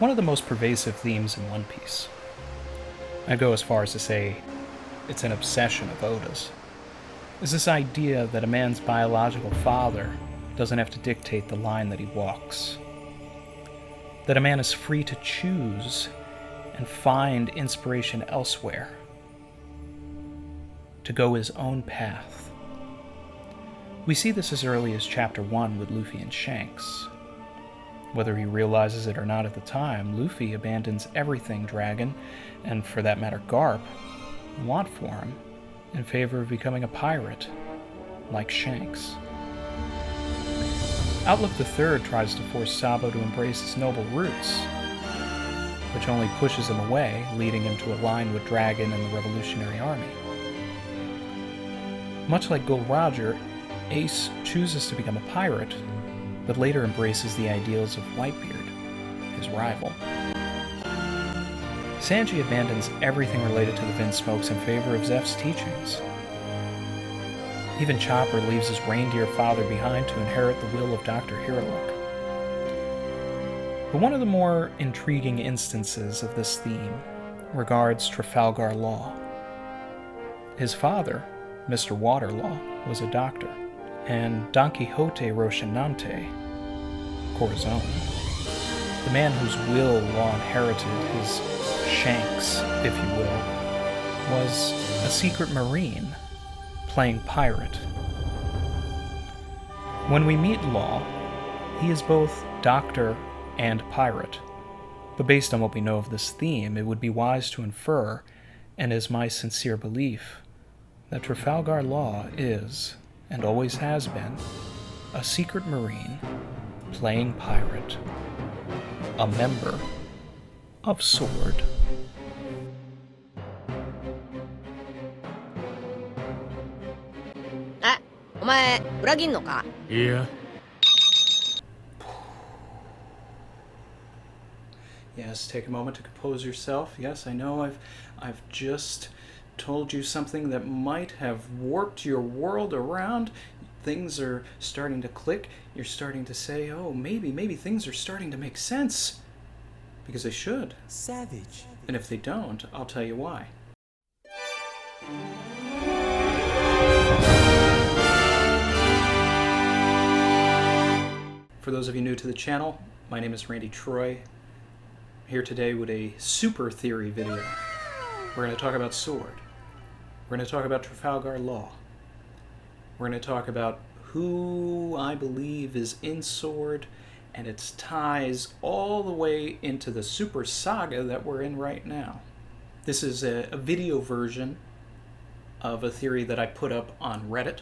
one of the most pervasive themes in One Piece. I'd go as far as to say it's an obsession of Oda's. Is this idea that a man's biological father doesn't have to dictate the line that he walks. That a man is free to choose and find inspiration elsewhere. To go his own path. We see this as early as Chapter 1 with Luffy and Shanks. Whether he realizes it or not at the time, Luffy abandons everything Dragon, and for that matter Garp, want for him, in favor of becoming a pirate, like Shanks. Outlook III tries to force Sabo to embrace his noble roots, which only pushes him away, leading him to align with Dragon and the Revolutionary Army. Much like Gold Roger, Ace chooses to become a pirate, but later embraces the ideals of Whitebeard, his rival. Sanji abandons everything related to the Vinsmokes in favor of Zeph's teachings. Even Chopper leaves his reindeer father behind to inherit the will of Dr. Hiraluk. But one of the more intriguing instances of this theme regards Trafalgar Law. His father, Mr. Waterlaw, was a doctor, and Don Quixote Rocinante, Corazon, the man whose will Law inherited, his Shanks, if you will, was a secret marine playing pirate. When we meet Law, he is both doctor and pirate, but based on what we know of this theme, it would be wise to infer, and is my sincere belief, that Trafalgar Law is, and always has been, a secret marine playing pirate, a member of S.W.O.R.D. Yes, take a moment to compose yourself. Yes, I know I've just told you something that might have warped your world around. Things are starting to click. You're starting to say, oh, maybe things are starting to make sense. Because they should. Savage. And if they don't, I'll tell you why. For those of you new to the channel, my name is Randy Troy. Here today with a super theory video. We're going to talk about S.W.O.R.D. We're going to talk about Trafalgar Law. We're going to talk about who I believe is in S.W.O.R.D. and its ties all the way into the super-saga that we're in right now. This is a video version of a theory that I put up on Reddit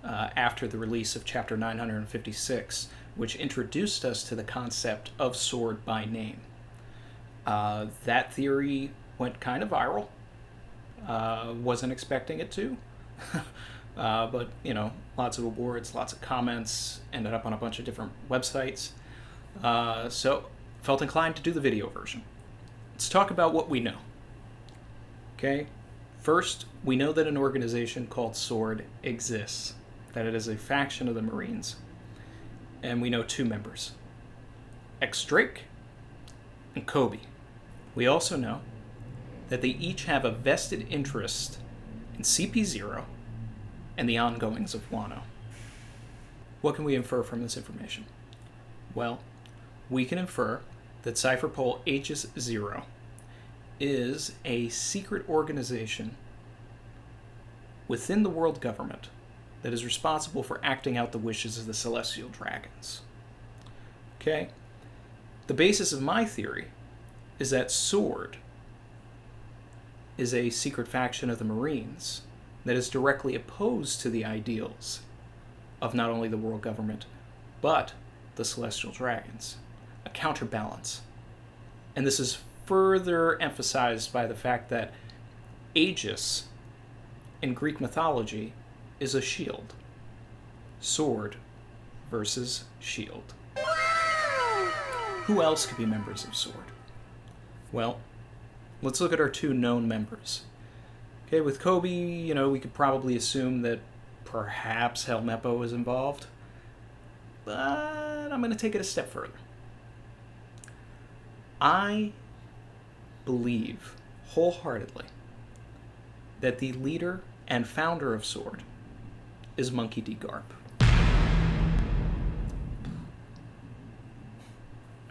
after the release of Chapter 956, which introduced us to the concept of S.W.O.R.D. by name. That theory went kind of viral. Wasn't expecting it to. But, you know, lots of awards, lots of comments, ended up on a bunch of different websites. So, felt inclined to do the video version. Let's talk about what we know. Okay? First, we know that an organization called S.W.O.R.D. exists, that it is a faction of the Marines. And we know two members, X-Drake and Kobe. We also know that they each have a vested interest in CP0 and the ongoings of Wano. What can we infer from this information? Well, we can infer that Cypher Pole H's0 is a secret organization within the world government that is responsible for acting out the wishes of the Celestial Dragons. Okay? The basis of my theory is that S.W.O.R.D. is a secret faction of the Marines that is directly opposed to the ideals of not only the world government, but the Celestial Dragons. A counterbalance. And this is further emphasized by the fact that Aegis, in Greek mythology, is a shield. S.W.O.R.D. versus shield. Who else could be members of S.W.O.R.D.? Well, let's look at our two known members. Okay, with Kobe, you know, we could probably assume that perhaps Helmeppo is involved. But I'm going to take it a step further. I believe wholeheartedly that the leader and founder of S.W.O.R.D is Monkey D. Garp.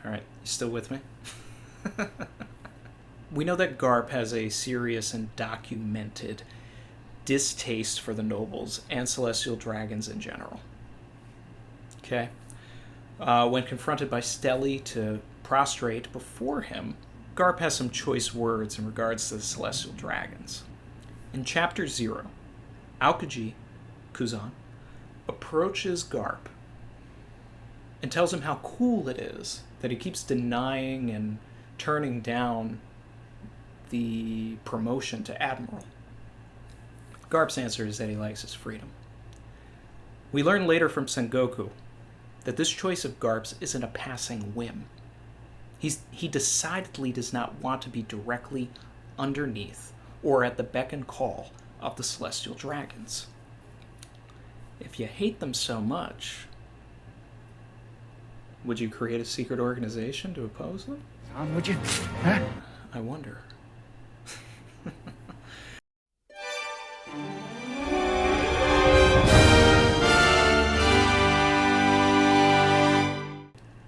All right, you still with me? We know that Garp has a serious and documented distaste for the nobles and celestial dragons in general. Okay? When confronted by Steli to prostrate before him, Garp has some choice words in regards to the celestial dragons. In Chapter 0, Aokiji, Kuzan, approaches Garp and tells him how cool it is that he keeps denying and turning down the promotion to Admiral. Garp's answer is that he likes his freedom. We learn later from Sengoku that this choice of Garp's isn't a passing whim. He decidedly does not want to be directly underneath or at the beck and call of the celestial dragons. If you hate them so much, would you create a secret organization to oppose them? Would you? Huh? I wonder.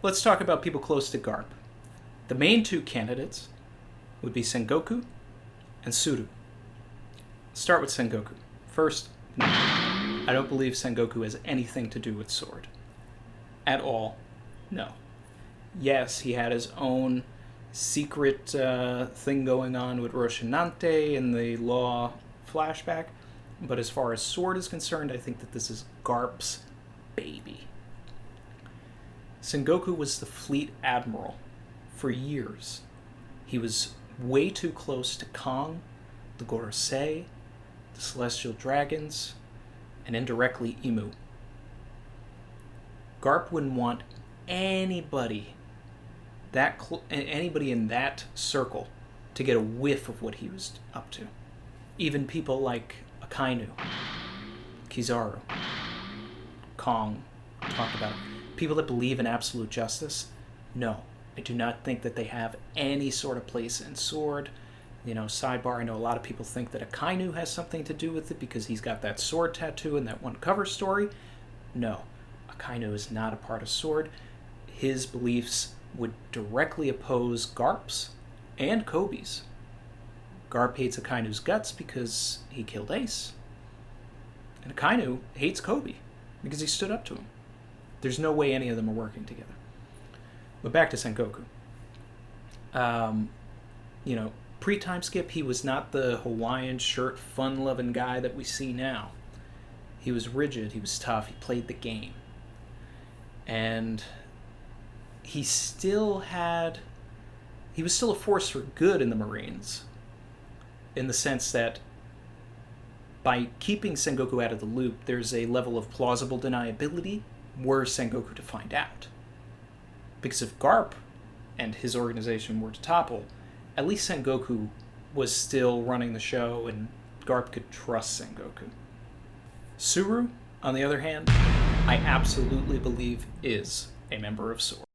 Let's talk about people close to Garp. The main two candidates would be Sengoku and Tsuru. Start with Sengoku. First, no. I don't believe Sengoku has anything to do with S.W.O.R.D. At all, no. Yes, he had his own secret thing going on with Roshinante in the Law flashback, but as far as S.W.O.R.D. is concerned, I think that this is Garp's baby. Sengoku was the fleet admiral for years. He was way too close to Kong, the Gorosei, the Celestial Dragons, and indirectly Imu. Garp wouldn't want anybody in that circle to get a whiff of what he was up to. Even people like Akainu, Kizaru, Kong, talked about it. People that believe in absolute justice, no. I do not think that they have any sort of place in S.W.O.R.D. You know, sidebar, I know a lot of people think that Akainu has something to do with it because he's got that sword tattoo in that one cover story. No, Akainu is not a part of S.W.O.R.D. His beliefs would directly oppose Garp's and Kobe's. Garp hates Akainu's guts because he killed Ace. And Akainu hates Kobe because he stood up to him. There's no way any of them are working together. But back to Sengoku. Pre-timeskip, he was not the Hawaiian shirt, fun-loving guy that we see now. He was rigid, he was tough, he played the game. And he was still a force for good in the Marines, in the sense that by keeping Sengoku out of the loop, there's a level of plausible deniability were Sengoku to find out. Because if Garp and his organization were to topple, at least Sengoku was still running the show and Garp could trust Sengoku. Tsuru, on the other hand, I absolutely believe is a member of S.W.O.R.D.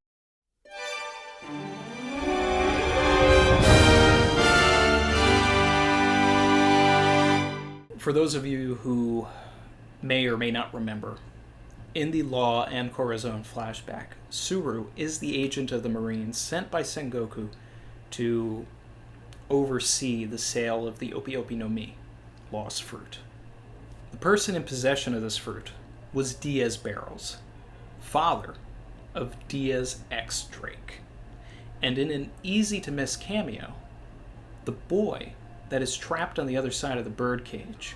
For those of you who may or may not remember, in the Law and Corazon flashback, Tsuru is the agent of the Marines sent by Sengoku to oversee the sale of the Opi Opi no Mi, lost fruit. The person in possession of this fruit was Diaz Barrows, father of Diaz X Drake. And in an easy-to-miss cameo, the boy that is trapped on the other side of the birdcage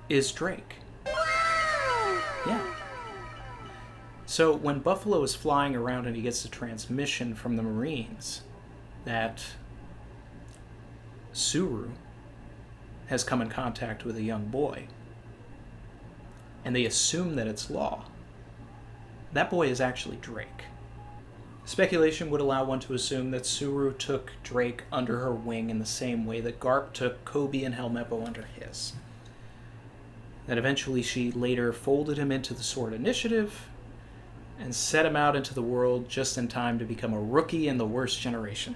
is Drake. Yeah. So when Buffalo is flying around and he gets a transmission from the Marines that Tsuru has come in contact with a young boy, and they assume that it's Law, that boy is actually Drake. Speculation would allow one to assume that Tsuru took Drake under her wing in the same way that Garp took Kobe and Helmeppo under his. That eventually she later folded him into the S.W.O.R.D. Initiative, and set him out into the world just in time to become a rookie in the worst generation.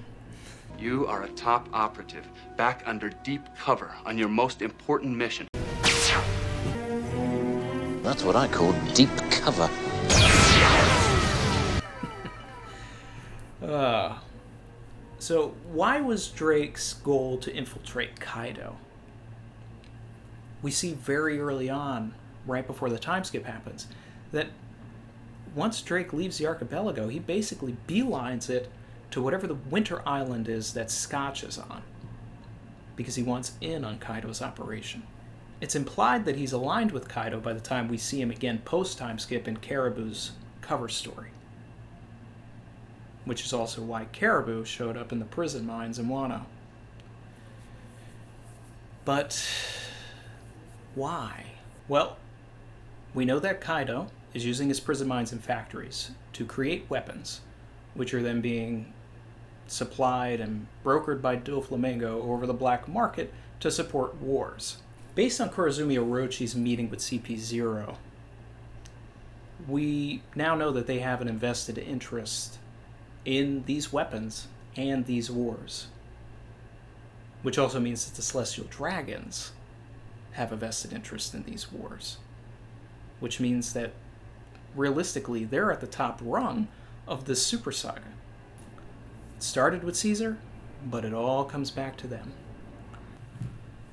You are a top operative, back under deep cover on your most important mission. That's what I call deep cover. So why was Drake's goal to infiltrate Kaido? We see very early on, right before the time skip happens, that once Drake leaves the archipelago, he basically beelines it to whatever the winter island is that Scotch is on, because he wants in on Kaido's operation. It's implied that he's aligned with Kaido by the time we see him again post-time skip in Caribou's cover story, which is also why Caribou showed up in the prison mines in Wano. But why? Well, we know that Kaido is using his prison mines and factories to create weapons, which are then being supplied and brokered by Doflamingo over the black market to support wars. Based on Kurozumi Orochi's meeting with CP0, we now know that they have an invested interest in these weapons and these wars, which also means that the Celestial Dragons have a vested interest in these wars, which means that realistically they're at the top rung of this super-saga. It started with Caesar, but it all comes back to them.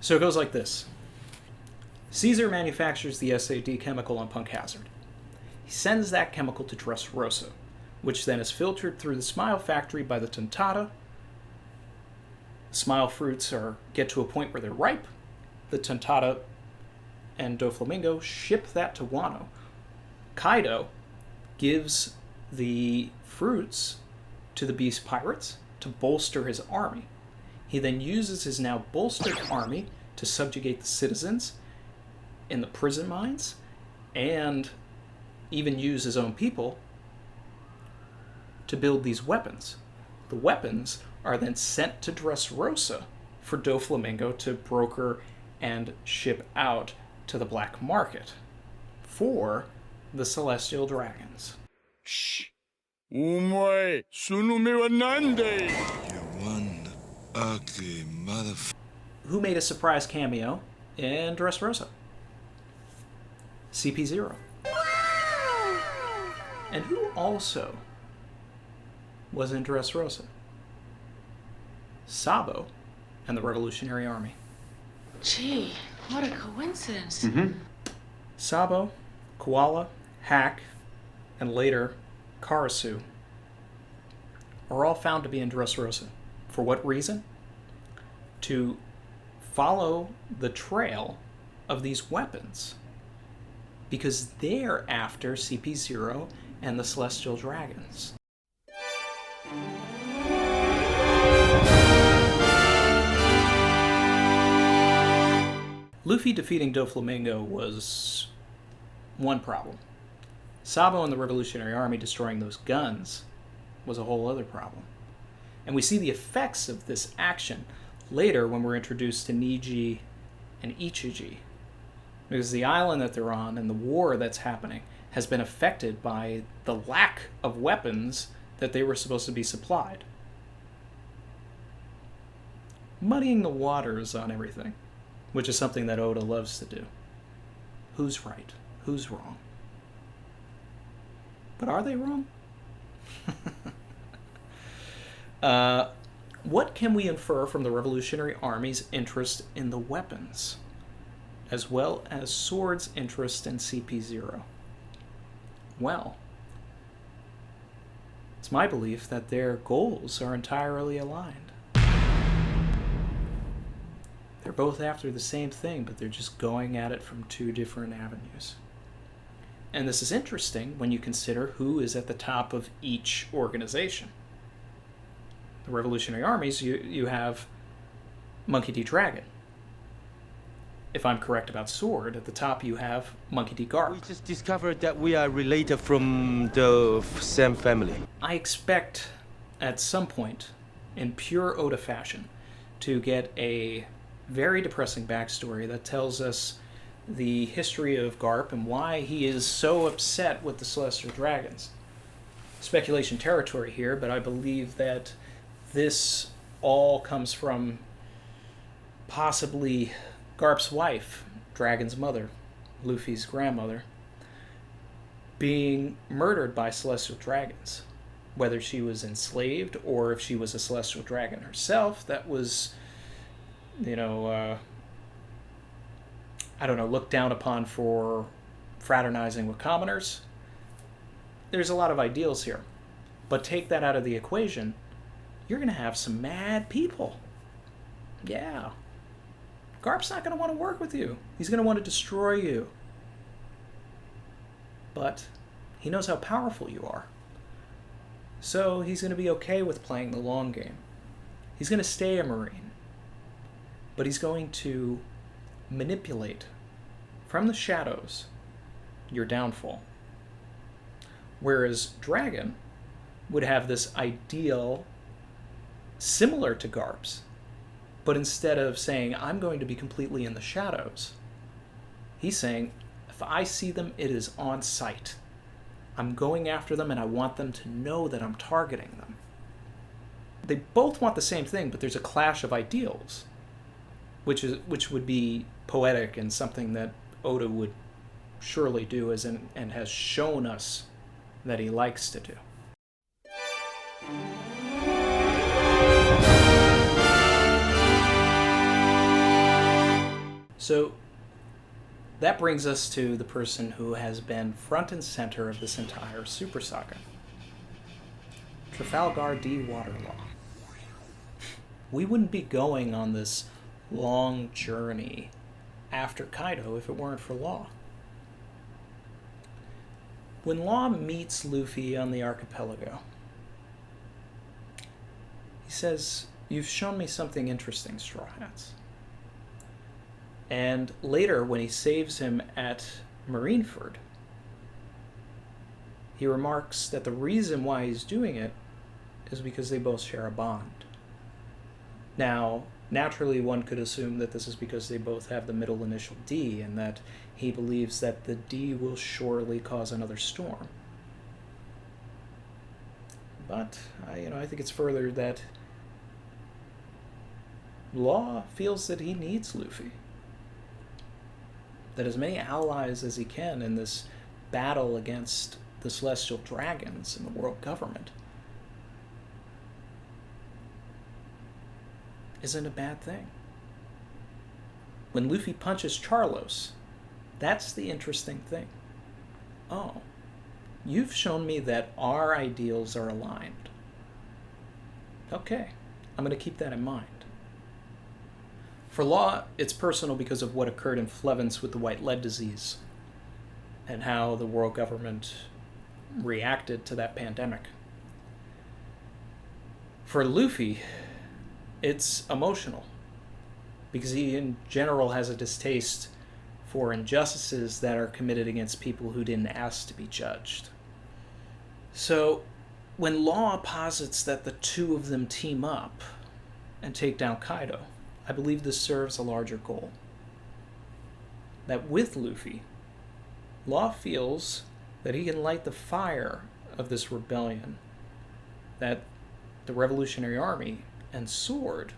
So it goes like this. Caesar manufactures the SAD chemical on Punk Hazard. He sends that chemical to Dressrosa, which then is filtered through the Smile factory by the Tontada. The Smile fruits get to a point where they're ripe. The Tontada and Doflamingo ship that to Wano. Kaido gives the fruits to the Beast Pirates to bolster his army. He then uses his now bolstered army to subjugate the citizens in the prison mines and even use his own people to build these weapons. The weapons are then sent to Dressrosa for Doflamingo to broker and ship out to the black market for the Celestial Dragons. Shh. Omoe, sunume wa nande? You're one ugly motherfucker. Who made a surprise cameo in Dressrosa? CP0. And who also was in Dressrosa? Sabo and the Revolutionary Army. Gee, what a coincidence. Sabo, Koala, Hack, and later Karasu are all found to be in Dressrosa. For what reason? To follow the trail of these weapons, because they're after CP0 and the Celestial Dragons. Luffy defeating Doflamingo was one problem. Sabo and the Revolutionary Army destroying those guns was a whole other problem. And we see the effects of this action later when we're introduced to Niji and Ichiji, because the island that they're on and the war that's happening has been affected by the lack of weapons that they were supposed to be supplied. Muddying the waters on everything, which is something that Oda loves to do. Who's right? Who's wrong? But are they wrong? What can we infer from the Revolutionary Army's interest in the weapons, as well as S.W.O.R.D's interest in CP0? Well, it's my belief that their goals are entirely aligned. They're both after the same thing, but they're just going at it from two different avenues. And this is interesting when you consider who is at the top of each organization. The Revolutionary Armies, you have Monkey D. Dragon. If I'm correct about S.W.O.R.D, at the top you have Monkey D. Garp. We just discovered that we are related from the same family. I expect at some point, in pure Oda fashion, to get a very depressing backstory that tells us the history of Garp and why he is so upset with the Celestial Dragons. Speculation territory here, but I believe that this all comes from possibly Garp's wife, Dragon's mother, Luffy's grandmother, being murdered by Celestial Dragons. Whether she was enslaved or if she was a Celestial Dragon herself, that was, looked down upon for fraternizing with commoners. There's a lot of ideals here. But take that out of the equation, you're going to have some mad people. Yeah. Garp's not going to want to work with you. He's going to want to destroy you. But he knows how powerful you are. So he's going to be okay with playing the long game. He's going to stay a Marine. But he's going to manipulate from the shadows your downfall. Whereas Dragon would have this ideal similar to Garp's, but instead of saying, I'm going to be completely in the shadows, he's saying, if I see them, it is on sight. I'm going after them and I want them to know that I'm targeting them. They both want the same thing, but there's a clash of ideals, which would be poetic and something that Oda would surely do and has shown us that he likes to do. So that brings us to the person who has been front and center of this entire super saga. Trafalgar D. Waterlaw. We wouldn't be going on this long journey after Kaido if it weren't for Law. When Law meets Luffy on the archipelago, he says, "You've shown me something interesting, Straw Hats." And later, when he saves him at Marineford, he remarks that the reason why he's doing it is because they both share a bond. Now, naturally, one could assume that this is because they both have the middle initial D, and that he believes that the D will surely cause another storm. But, I think it's further that Law feels that he needs Luffy. That as many allies as he can in this battle against the Celestial Dragons and the world government isn't a bad thing. When Luffy punches Charlos, that's the interesting thing. Oh, you've shown me that our ideals are aligned. Okay, I'm going to keep that in mind. For Law, it's personal because of what occurred in Flevens with the white lead disease and how the world government reacted to that pandemic. For Luffy, it's emotional because he in general has a distaste for injustices that are committed against people who didn't ask to be judged. So when Law posits that the two of them team up and take down Kaido, I believe this serves a larger goal. That with Luffy, Law feels that he can light the fire of this rebellion that the Revolutionary Army and S.W.O.R.D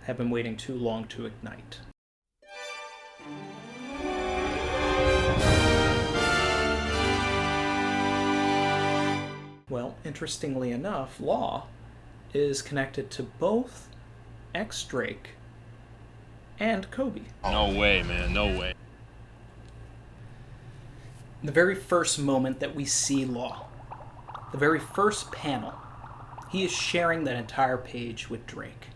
have been waiting too long to ignite. Well, interestingly enough, Law is connected to both X-Drake and Kobe. No way, man, no way. The very first moment that we see Law, the very first panel, he is sharing that entire page with Drake.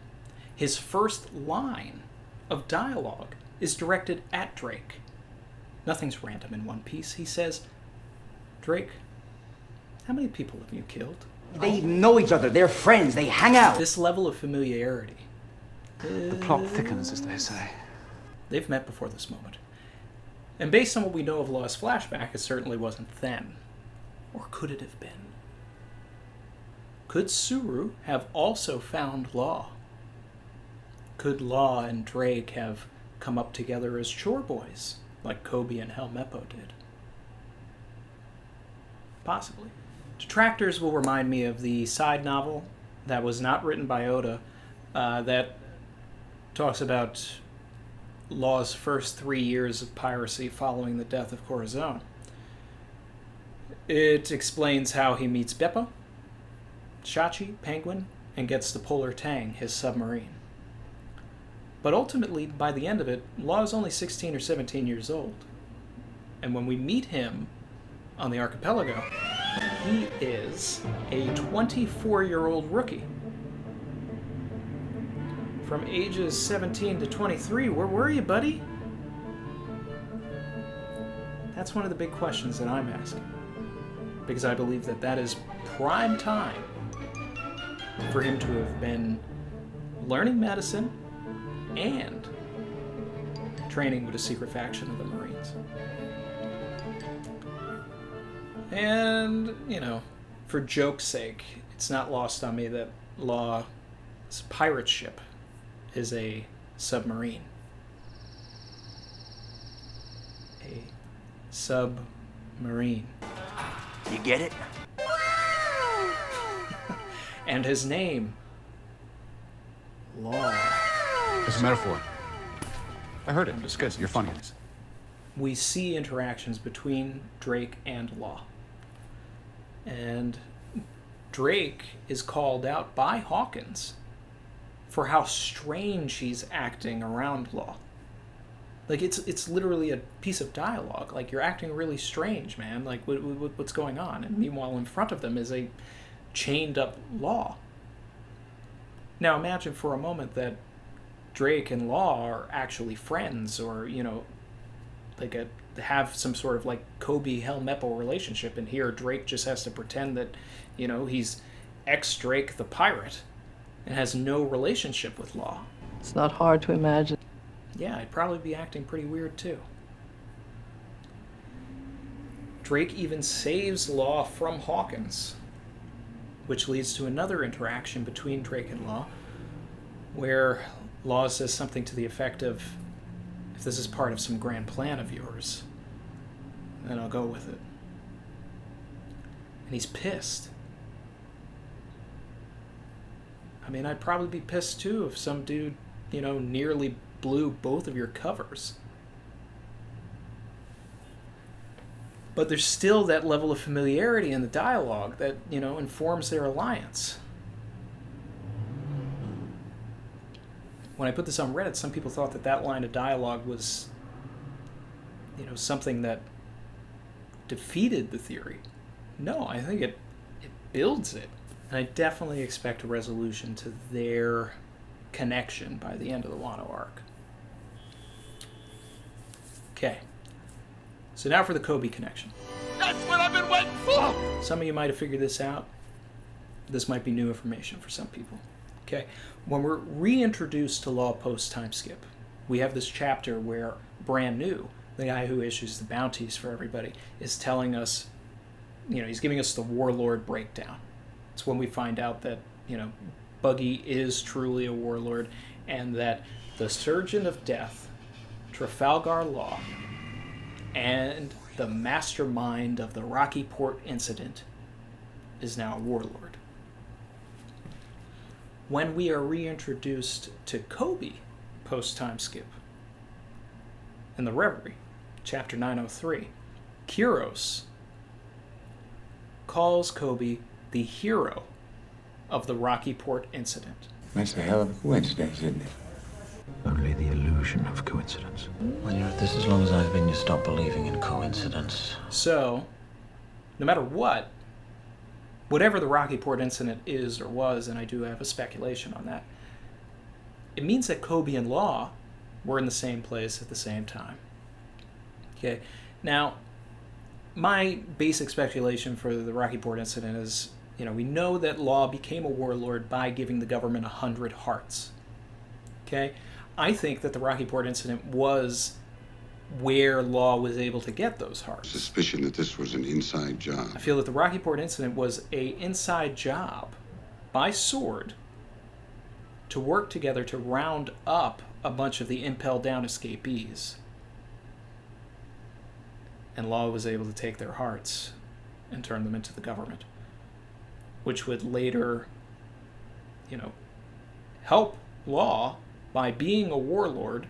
His first line of dialogue is directed at Drake. Nothing's random in One Piece. He says, "Drake, how many people have you killed?" They know each other, they're friends, they hang out. This level of familiarity. The plot thickens, as they say. They've met before this moment. And based on what we know of Law's flashback, it certainly wasn't then. Or could it have been? Could Suru have also found Law? Could Law and Drake have come up together as chore boys like Kobe and Helmeppo did. Possibly. Detractors will remind me of the side novel that was not written by Oda that talks about Law's first 3 years of piracy following the death of Corazon. It explains how he meets Beppo, Shachi, Penguin, and gets the Polar Tang, his submarine. But ultimately, by the end of it, Law is only 16 or 17 years old. And when we meet him on the archipelago, he is a 24-year-old rookie. From ages 17 to 23, where were you, buddy? That's one of the big questions that I'm asking. Because I believe that that is prime time for him to have been learning medicine and training with a secret faction of the Marines. And, you know, for joke's sake, it's not lost on me that Law's pirate ship is a submarine. A submarine. You get it? And his name, Law. It's a metaphor. I heard it. It's good. You're funny. We see interactions between Drake and Law. And Drake is called out by Hawkins for how strange he's acting around Law. Like, it's literally a piece of dialogue. Like, you're acting really strange, man. Like, what's going on? And meanwhile, in front of them is a chained-up Law. Now, imagine for a moment that Drake and Law are actually friends, or, you know, like have some sort of, like, Kobe-Helmeppo relationship, and here Drake just has to pretend that, you know, he's ex-Drake the pirate and has no relationship with Law. It's not hard to imagine. Yeah, I'd probably be acting pretty weird, too. Drake even saves Law from Hawkins, which leads to another interaction between Drake and Law, where Law says something to the effect of, if this is part of some grand plan of yours, then I'll go with it. And he's pissed. I mean, I'd probably be pissed, too, if some dude, you know, nearly blew both of your covers. But there's still that level of familiarity in the dialogue that, you know, informs their alliance. When I put this on Reddit, some people thought that that line of dialogue was, you know, something that defeated the theory. No, I think it builds it. And I definitely expect a resolution to their connection by the end of the Wano arc. Okay. So now for the Kobe connection. That's what I've been waiting for! Some of you might have figured this out. This might be new information for some people. Okay. When we're reintroduced to Law post time skip, we have this chapter where Brand New, the guy who issues the bounties for everybody, is telling us, you know, he's giving us the warlord breakdown. It's when we find out that, you know, Buggy is truly a warlord, and that the Surgeon of Death, Trafalgar Law, and the mastermind of the Rocky Port incident is now a warlord. When we are reintroduced to Kobe post-time skip, in the Reverie, chapter 903, Kuros calls Kobe the hero of the Rocky Port incident. That's a hell of a coincidence, isn't it? Only the illusion of coincidence. When you're at this as long as I've been, you stop believing in coincidence. So, no matter what, whatever the Rocky Port incident is or was, and I do have a speculation on that, it means that Kobe and Law were in the same place at the same time. Okay, now, my basic speculation for the Rocky Port incident is, you know, we know that Law became a warlord by giving the government 100 hearts. Okay? I think that the Rocky Port incident was where Law was able to get those hearts. Suspicion that this was an inside job. I feel that the Rocky Port incident was a inside job by S.W.O.R.D to work together to round up a bunch of the Impel Down escapees. And Law was able to take their hearts and turn them into the government, which would later, help Law by being a warlord,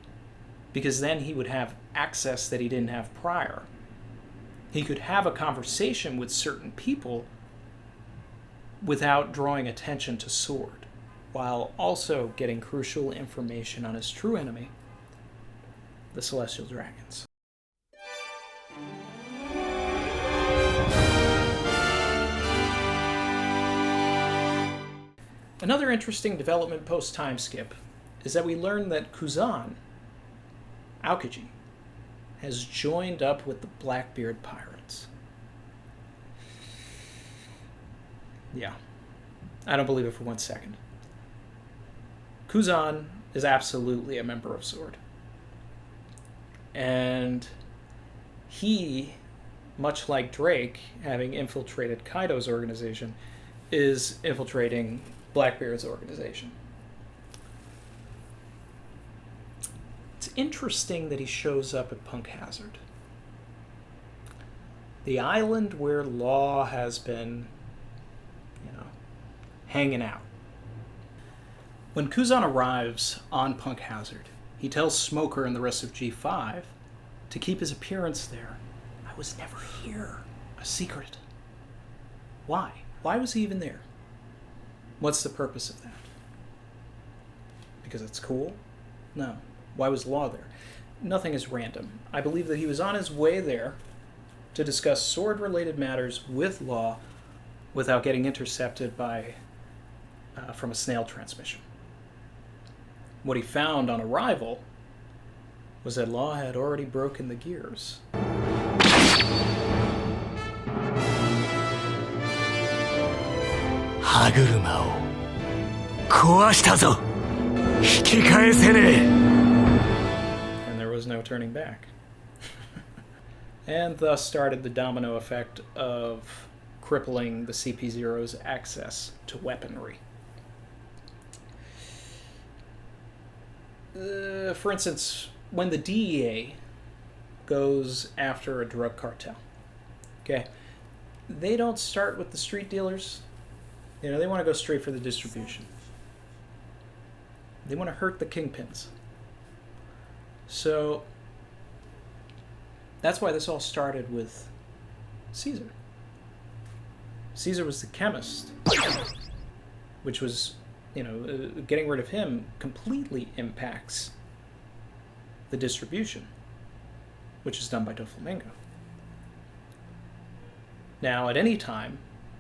because then he would have access that he didn't have prior. He could have a conversation with certain people without drawing attention to S.W.O.R.D, while also getting crucial information on his true enemy, the Celestial Dragons. Another interesting development post-timeskip is that we learn that Kuzan, Aokiji, has joined up with the Blackbeard pirates. Yeah, I don't believe it for 1 second. Kuzan is absolutely a member of S.W.O.R.D. And he, much like Drake, having infiltrated Kaido's organization, is infiltrating Blackbeard's organization. It's interesting that he shows up at Punk Hazard, the island where Law has been, hanging out. When Kuzan arrives on Punk Hazard, he tells Smoker and the rest of G5 to keep his appearance there. I was never here. A secret. Why? Why was he even there? What's the purpose of that? Because it's cool? No. Why was Law there? Nothing is random. I believe that he was on his way there to discuss S.W.O.R.D-related matters with Law without getting intercepted from a snail transmission. What he found on arrival was that Law had already broken the gears. And there was no turning back. And thus started the domino effect of crippling the CP0's access to weaponry. For instance, when the DEA goes after a drug cartel, okay, they don't start with the street dealers. They want to go straight for the distribution. They want to hurt the kingpins. So that's why this all started with Caesar. Caesar was the chemist, which was, getting rid of him completely impacts the distribution, which is done by Doflamingo. Now, at any time,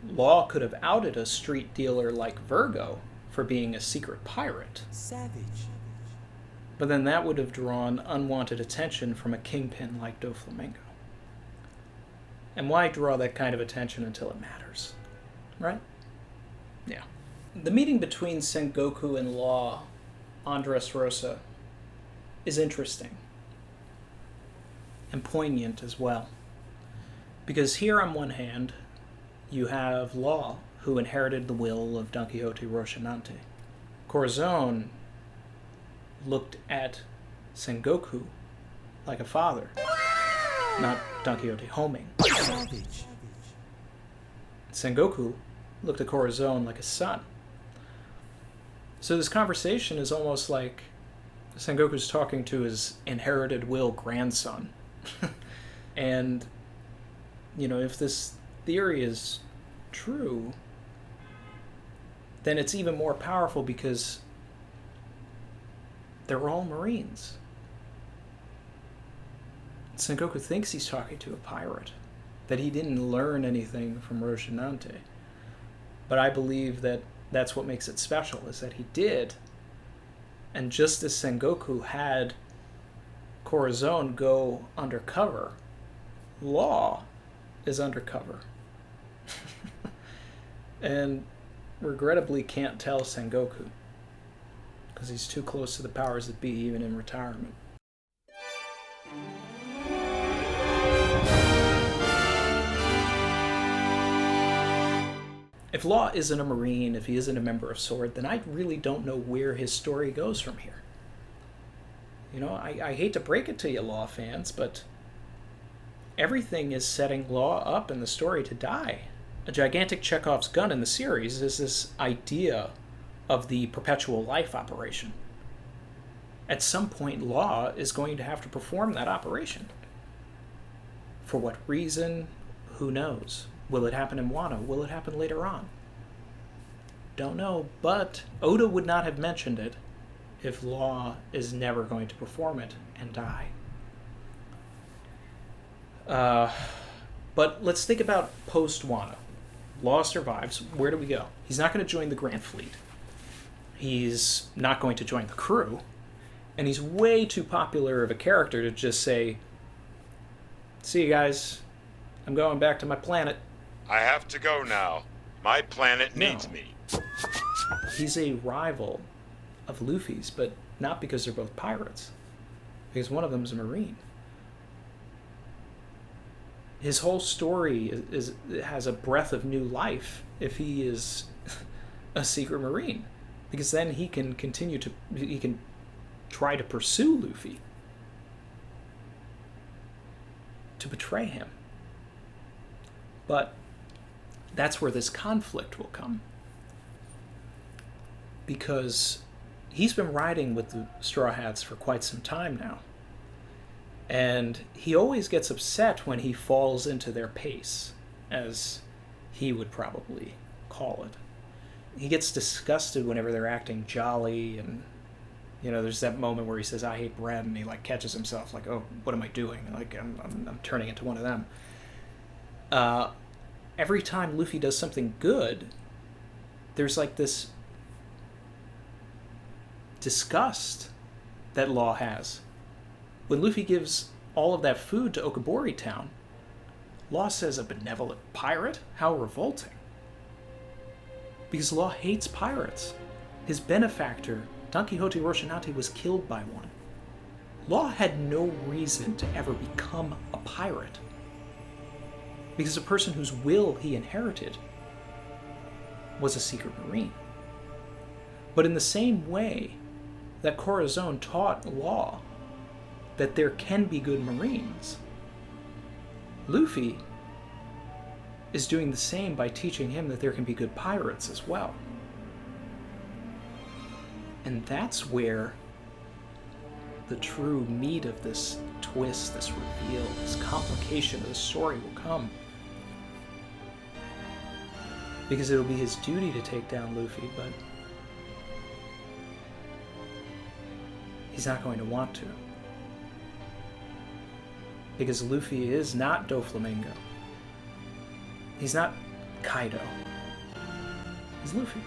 Law could have outed a street dealer like Virgo for being a secret pirate. Savage. But then that would have drawn unwanted attention from a kingpin like Doflamingo. And why draw that kind of attention until it matters? Right? Yeah. The meeting between Sengoku and Law on Dressrosa is interesting and poignant as well. Because here on one hand, you have Law, who inherited the will of Don Quixote Rocinante. Corazon looked at Sengoku like a father, not Don Quixote homing. Savage. Sengoku looked at Corazon like a son. So this conversation is almost like Sengoku's talking to his inherited will grandson. And, if this theory is true, then it's even more powerful because they're all Marines. Sengoku thinks he's talking to a pirate, that he didn't learn anything from Rocinante. But I believe that that's what makes it special, is that he did. And just as Sengoku had Corazon go undercover, Law is undercover. And regrettably can't tell Sengoku, because he's too close to the powers that be, even in retirement. If Law isn't a Marine, if he isn't a member of S.W.O.R.D, then I really don't know where his story goes from here. I hate to break it to you, Law fans, but everything is setting Law up in the story to die. A gigantic Chekhov's gun in the series is this idea of the perpetual life operation. At some point, Law is going to have to perform that operation. For what reason? Who knows? Will it happen in Wano? Will it happen later on? Don't know, but Oda would not have mentioned it if Law is never going to perform it and die. But let's think about post-Wano. Law survives. Where do we go? He's not going to join the Grand Fleet. He's not going to join the crew. And he's way too popular of a character to just say, "See you guys. I'm going back to my planet." I have to go now. My planet needs me. He's a rival of Luffy's, but not because they're both pirates. Because one of them is a Marine. His whole story has a breath of new life if he is a secret Marine. Because then he can try to pursue Luffy. To betray him. But that's where this conflict will come. Because he's been riding with the Straw Hats for quite some time now. And he always gets upset when he falls into their pace, as he would probably call it. He gets disgusted whenever they're acting jolly, and there's that moment where he says, "I hate bread," and he catches himself "Oh, what am I doing?" I'm turning into one of them. Every time Luffy does something good, there's this disgust that Law has. When Luffy gives all of that food to Okabori Town, Law says, "A benevolent pirate? How revolting." Because Law hates pirates. His benefactor, Don Quixote Rocinante, was killed by one. Law had no reason to ever become a pirate. Because the person whose will he inherited was a secret Marine. But in the same way that Corazon taught Law that there can be good Marines, Luffy is doing the same by teaching him that there can be good pirates as well. And that's where the true meat of this twist, this reveal, this complication of the story will come. Because it'll be his duty to take down Luffy, but he's not going to want to. Because Luffy is not Doflamingo. He's not Kaido. He's Luffy.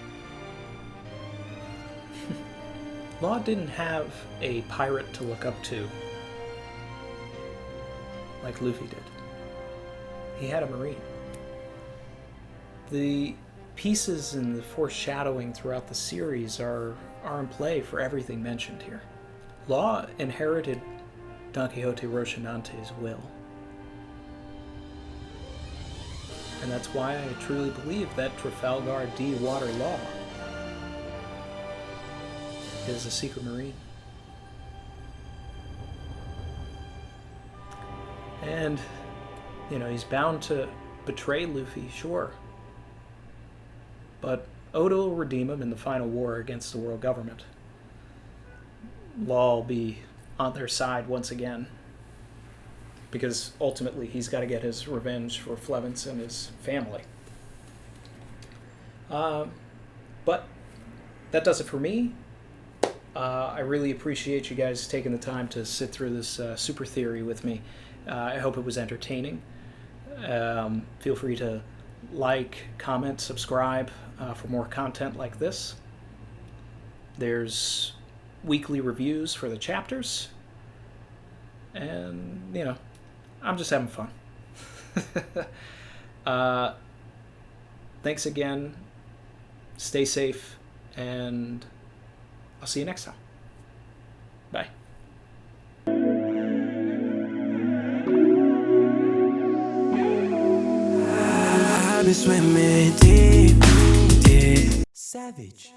Law didn't have a pirate to look up to like Luffy did. He had a Marine. The pieces and the foreshadowing throughout the series are in play for everything mentioned here. Law inherited Don Quixote Rocinante's will. And that's why I truly believe that Trafalgar D. Water Law is a secret Marine. And, he's bound to betray Luffy, sure. But Oda will redeem him in the final war against the world government. Law will be on their side once again. Because ultimately he's got to get his revenge for Flevins and his family. But that does it for me. I really appreciate you guys taking the time to sit through this super theory with me. I hope it was entertaining. Feel free to like, comment, subscribe for more content like this. There's weekly reviews for the chapters. And, I'm just having fun. Thanks again. Stay safe, and I'll see you next time. Bye. I've been swimming deep, deep. Savage.